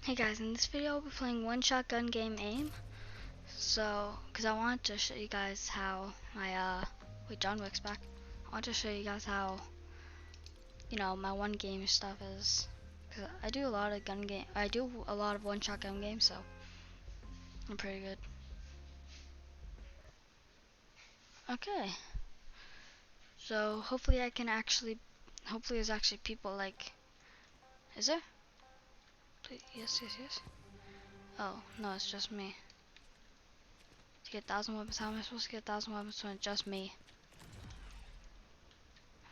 Hey guys, in this video I'll be playing one shotgun game aim. So, because I want to show you guys how my wait, John Wick's back. I want to show you guys how, my one game stuff is. Cause I do a lot of one shot gun games, so I'm pretty good. Okay. So hopefully there's actually people like, is there? Please, yes. Oh, no, it's just me. To get 1,000 weapons, how am I supposed to get 1,000 weapons when it's just me?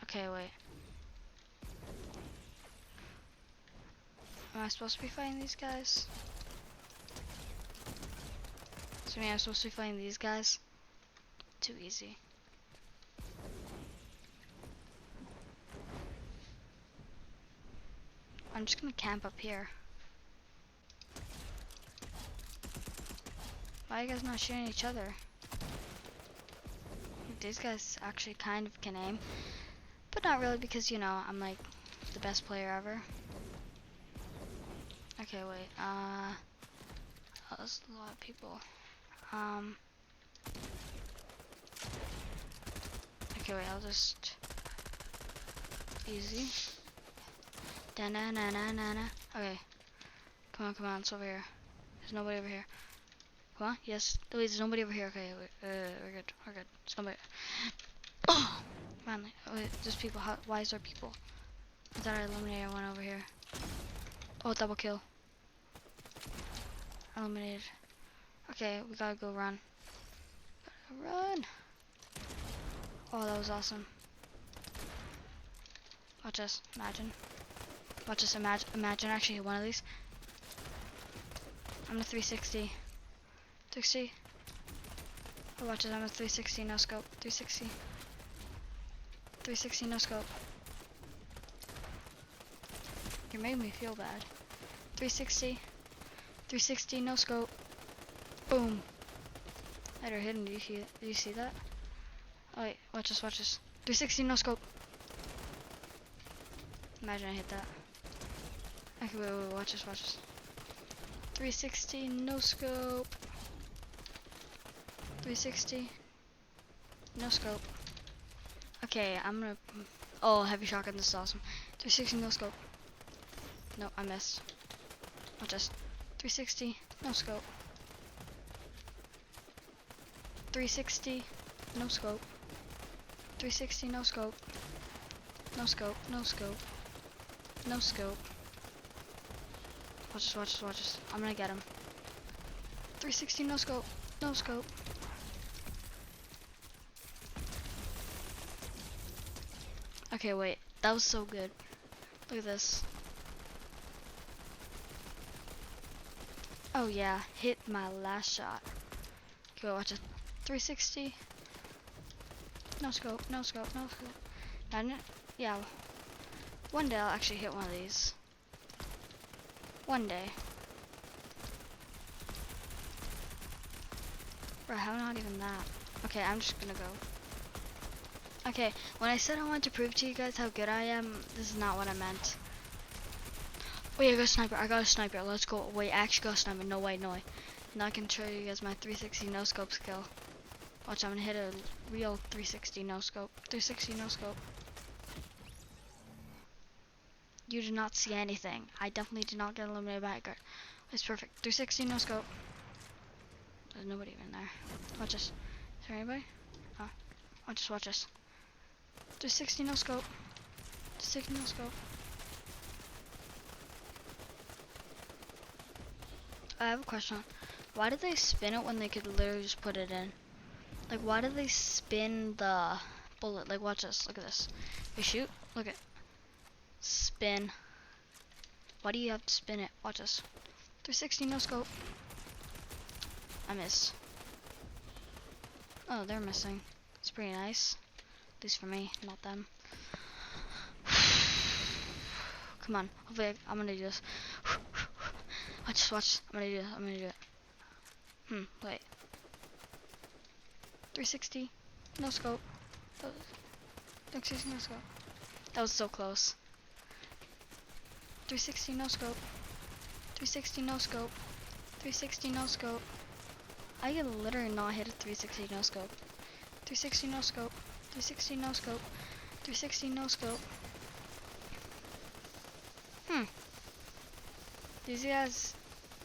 Okay, wait. Am I supposed to be fighting these guys? So I'm supposed to be fighting these guys? Too easy. I'm just gonna camp up here. Why are you guys not shooting each other? These guys actually kind of can aim. But not really because, I'm like the best player ever. Okay, wait. Oh, there's a lot of people. Okay, wait, I'll just... Easy. Da-na-na-na-na-na. Okay. Come on, it's over here. There's nobody over here. Come on, yes. Wait, there's nobody over here. Okay, wait, we're good. There's nobody. Oh! Finally. Wait, there's people. Why is there people? I thought I eliminated one over here. Oh, double kill. Eliminated. Okay, we gotta go run. Run! Oh, that was awesome. Watch us. Imagine. Watch us. Imagine actually hit one of these. I'm a 360. 360. Oh, watch us. I'm a 360 no scope. 360. 360 no scope. You're making me feel bad. 360. 360 no scope. Boom. I had her hidden. Did you see that? Oh wait, watch this. 360 no scope. Imagine I hit that. Okay, wait, watch this. 360 no scope. 360 no scope. Okay, I'm gonna... Oh, heavy shotgun, this is awesome. 360 no scope. No, I missed. Watch this. 360 no scope. 360 no scope. 360 no scope. No scope. Watch this. I'm gonna get him. 360 no scope. Okay, wait. That was so good. Look at this. Oh yeah, hit my last shot. Okay, watch it. 360. No scope. Yeah. One day I'll actually hit one of these. One day. Bro, how not even that? Okay, I'm just gonna go. Okay, when I said I wanted to prove to you guys how good I am, this is not what I meant. Wait, I got a sniper. Let's go. Wait, I actually got a sniper. No way. Now I can show you guys my 360 no scope skill. Watch, I'm gonna hit a real 360 no scope. 360 no scope. You did not see anything. I definitely did not get eliminated by a guard. It's perfect. 360 no scope. There's nobody even there. Watch this. Is there anybody? Oh. Watch this. 360 no scope. 360 no scope. I have a question. Why did they spin it when they could literally just put it in? Like, why did they spin the bullet? Like, watch this. Look at this. They shoot. Look at. Spin. Why do you have to spin it? Watch this. 360 no scope. I missed. Oh, they're missing. It's pretty nice. At least for me, not them. Come on. Hopefully I'm gonna do this. Watch. I'm gonna do it. Wait. 360. No scope. 360 no scope. That was so close. 360 no scope. 360 no scope. 360 no scope. I can literally not hit a 360 no scope. 360 no scope. 360 no scope. 360 no scope. These guys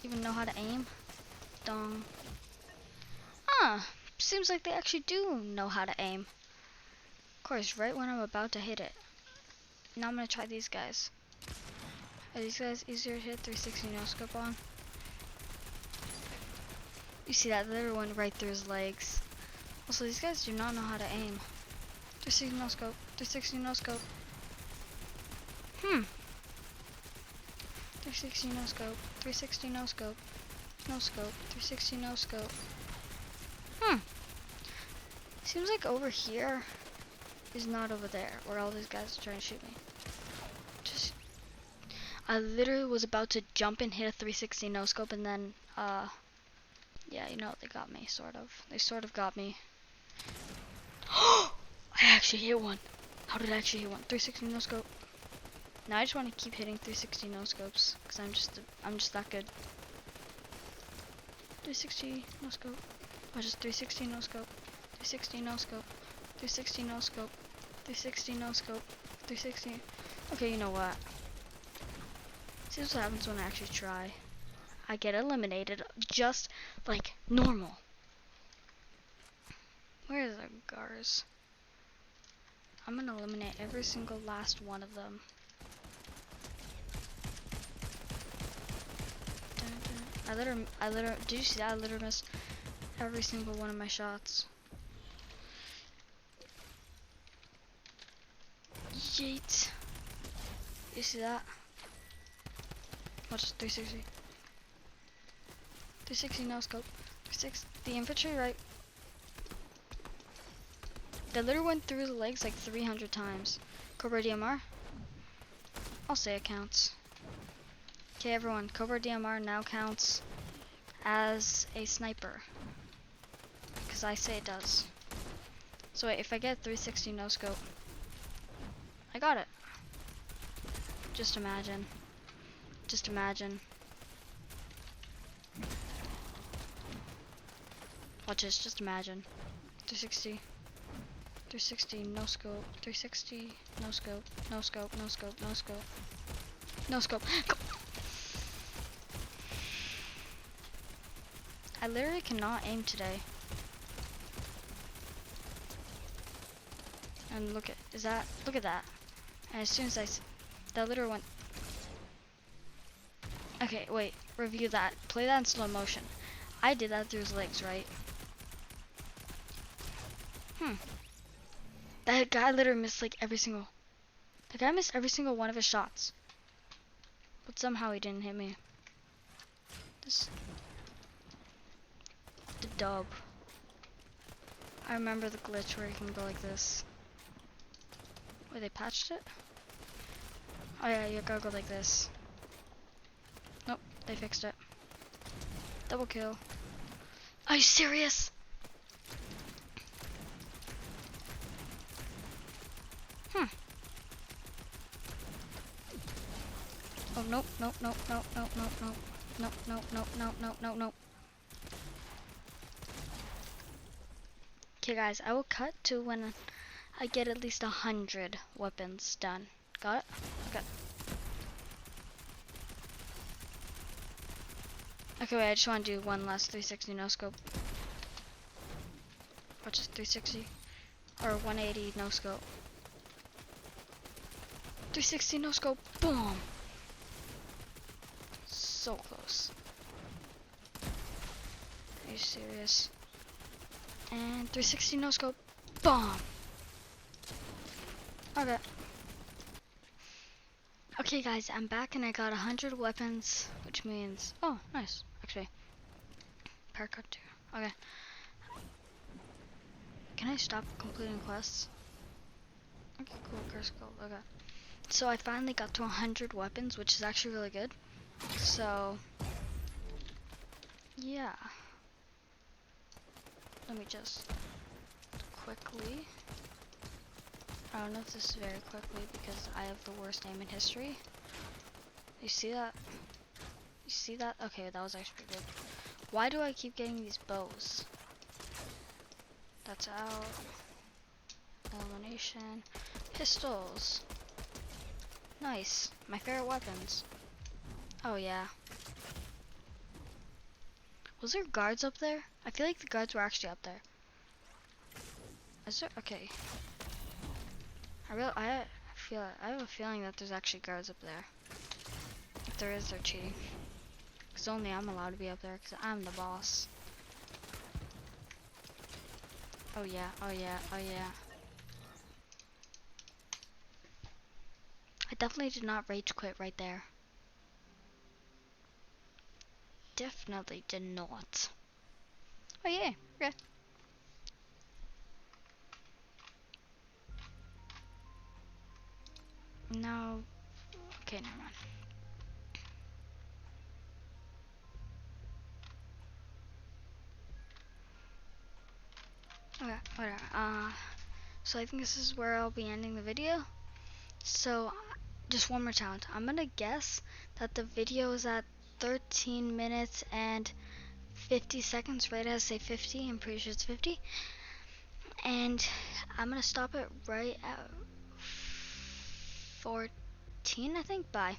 even know how to aim? Dong. Seems like they actually do know how to aim. Of course, right when I'm about to hit it. Now I'm gonna try these guys. Are these guys easier to hit 360 no scope on? You see that literally went right through his legs. Also, these guys do not know how to aim. 360 no scope. 360 no scope. 360 no scope. 360 no scope. No scope. 360 no scope. Seems like over here is not over there where all these guys are trying to shoot me. I literally was about to jump and hit a 360 no scope and then yeah, you know, they got me, sort of. They sort of got me. I actually hit one. How did I actually hit one? 360 no scope. Now I just want to keep hitting 360 no scopes because I'm just that good. 360 no scope. Oh, just 360 no scope. 360 no scope. 360 no scope. 360 no scope. 360. Okay, you know what? See what happens when I actually try. I get eliminated just like normal. Where are the Gars? I'm gonna eliminate every single last one of them. I literally, did you see that? I literally missed every single one of my shots. Yeet. You see that? Watch 360. 360 no scope. 360. The infantry, right? They literally went through the legs like 300 times. Cobra DMR? I'll say it counts. Okay, everyone. Cobra DMR now counts as a sniper. Because I say it does. So wait, if I get 360 no scope, I got it. Just imagine. Just imagine. Watch this, just imagine. 360. 360, no scope. 360, no scope. No scope, no scope, no scope. No scope. Go. I literally cannot aim today. And look at that. And as soon as that literally went. Okay, wait, review that. Play that in slow motion. I did that through his legs, right? That guy literally missed like every single. The guy missed every single one of his shots. But somehow he didn't hit me. The dub. I remember the glitch where you can go like this. Wait, they patched it? Oh yeah, you gotta go like this. Nope, they fixed it. Double kill. Are you serious? Oh, nope, nope, nope, nope, nope, nope, nope. Nope, nope, nope, nope, nope, nope, nope. Okay guys, I will cut to when I get at least 100 weapons done. Got it? Okay. Okay, wait, I just want to do one last 360 no scope. Watch this 360. Or 180 no scope. 360 no scope. Boom! So close. Are you serious? And 360 no scope. Bomb! Okay. Okay guys, I'm back and I got 100 weapons, which means, oh nice, actually, paracord 2, okay. Can I stop completing quests? Okay, cool, curse gold, okay. So I finally got to 100 weapons, which is actually really good. So, yeah. Let me just quickly, I don't know if this is very quickly because I have the worst aim in history. You see that? You see that? Okay, that was actually pretty good. Why do I keep getting these bows? That's out. Elimination. Pistols. Nice. My favorite weapons. Oh yeah. Was there guards up there? I feel like the guards were actually up there. Is there? Okay. I have a feeling that there's actually guards up there. If there is, they're cheating. Cause only I'm allowed to be up there, cause I'm the boss. Oh yeah, oh yeah, oh yeah. I definitely did not rage quit right there. Definitely did not. Oh yeah, okay. No. Okay, never mind. Okay, whatever. So I think this is where I'll be ending the video. So, just one more challenge. I'm gonna guess that the video is at 13 minutes and 50 seconds, right? As say 50, I'm pretty sure it's 50. And I'm gonna stop it right at 14, I think. Bye.